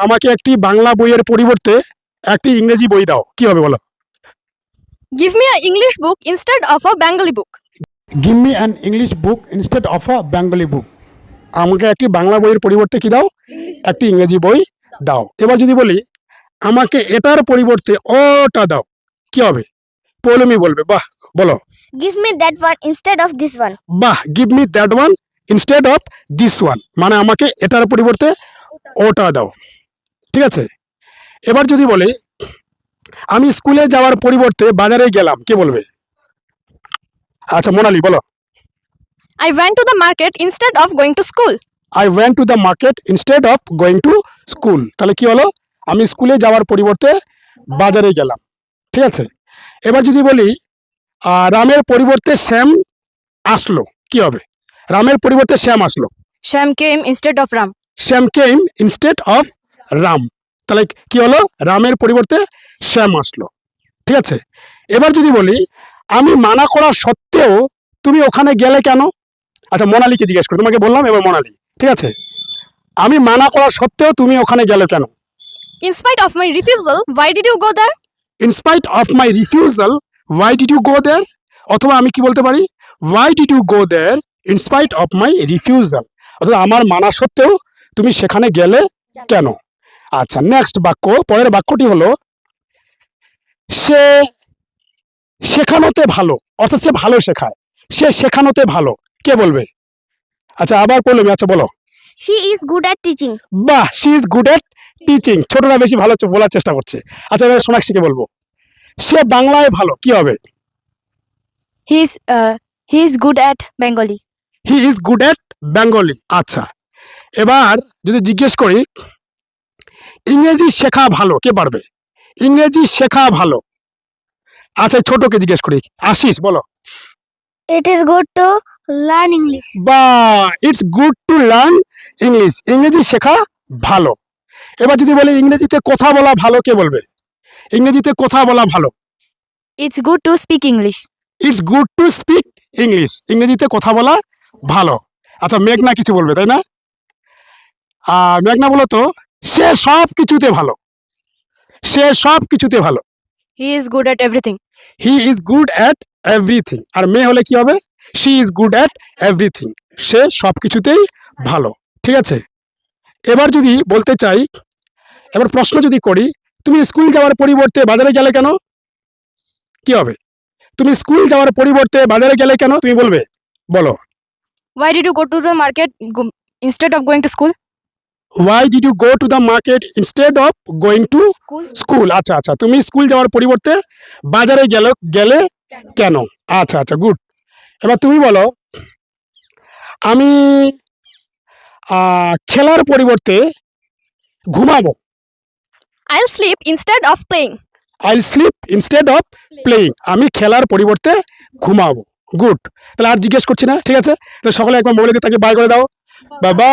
আমাকে একটি বাংলা বইয়ের পরিবর্তে একটি ইংরেজি বই দাও, কি হবে বলো? Give me an English book instead of a Bengali book. Give me an English book instead of a Bengali book. আমাকে একটি বাংলা বইয়ের পরিবর্তে কি দাও? একটি ইংরেজি বই দাও। এবার যদি বলি আমাকে এটার পরিবর্তে ওটা দাও, কি হবে? পৌলমি বলবে বাহ, বলো। Give me that one instead of this one. বাহ, give me that one instead of this one, মানে আমাকে এটার পরিবর্তে ওটা দাও। ঠিক আছে, এবার যদি বলি আমি স্কুলে যাওয়ার পরিবর্তে বাজারে গেলাম, কে বলবে? আচ্ছা মোনালি বলো। I went to the market instead of going to school. I went to the market instead of going to school. তাহলে কি হলো? আমি স্কুলে যাওয়ার পরিবর্তে বাজারে গেলাম। ঠিক আছে, এবার যদি বলি রামের পরিবর্তে শ্যাম আসলো, কি হবে? রামের পরিবর্তে শ্যাম আসলো। Shyam came instead of Ram. Shyam came instead of Ram. তাহলে কি হলো? রামের পরিবর্তে শ্যাম আসলো। ঠিক আছে, এবার যদি বলি আমি মানা করা সত্ত্বেও তুমি ওখানে গেলে কেন? আচ্ছা মোনালিকে জিজ্ঞেস করি, তোমাকে বললাম, এবার মোনালি। ঠিক আছে, আমি মানা করা সত্ত্বেও তুমি ওখানে গেলে কেন? In spite of my refusal, why did you go there? In spite of my refusal why did you go there, অথবা আমি কি বলতে পারি why did you go there in spite of my refusal, অর্থাৎ আমার মানা সত্ত্বেও তুমি সেখানে গেলে কেন? আচ্ছা নেক্সট বাক্য, পরের বাক্যটি হলো সে শেখানোতে ভালো, অর্থাৎ সে ভালো শেখায়। সে শেখানোতে ভালো, কে বলবে? আচ্ছা আবার বলবে, আচ্ছা বলো। She is good at teaching. বাহ, she is good at teaching. ছোটরা বেশি ভালো বলার চেষ্টা করছে। আচ্ছা এবার সোনাক্ষীকে বলবো, সে বাংলায় ভালো, কি হবে? He is good at Bengali. He is good at Bengali. আচ্ছা এবার যদি জিজ্ঞেস করি ইংরেজি শেখা ভালো, কে পারবে? ইংরেজি শেখা ভালো। আচ্ছা ছোটকে জিজ্ঞেস করি, আশিস বলো। It is good to learn English. বা it's good to learn English. ইংরেজি শেখা ভালো। এবার যদি বলি ইংরেজিতে কথা বলা ভালো, কে বলবে? ইংরেজিতে কথা বলা ভালো। It's good to speak English. It's good to speak English. ইংরেজিতে কথা বলা ভালো। আচ্ছা মেঘনা কিছু বলবে, তাই না? মেঘনা বলো তো, সে সব কিছুতে ভালো। সে সব কিছুতে ভালো। He is good at everything. He is good at everything. আর মেয়ে হলে কি হবে? She is good at everything. সে সব কিছুতেই ভালো। ঠিক আছে, এবার যদি বলতে চাই, এবার প্রশ্ন যদি করি তুমি স্কুল যাওয়ার পরিবর্তে বাজারে গেলে কেন, কি হবে? তুমি স্কুল যাওয়ার পরিবর্তে বাজারে গেলে কেন, তুমি বলবে, বলো। Why did you go to the market instead of going to school? Why did you go to the market instead of going to school. আচ্ছা আচ্ছা, তুমি স্কুল যাওয়ার পরিবর্তে বাজারে গেলে কেন? আচ্ছা আচ্ছা গুড। এবার তুমি বলো আমি খেলার পরিবর্তে ঘুমাবো। I'll sleep instead of playing. I sleep instead of playing. আমি খেলার পরিবর্তে ঘুমাবো। গুড। তাহলে আর জিজ্ঞেস করছি না, ঠিক আছে? তাহলে সকলে একবার মোবাইলে তাকে বাই করে দাও। বাবা।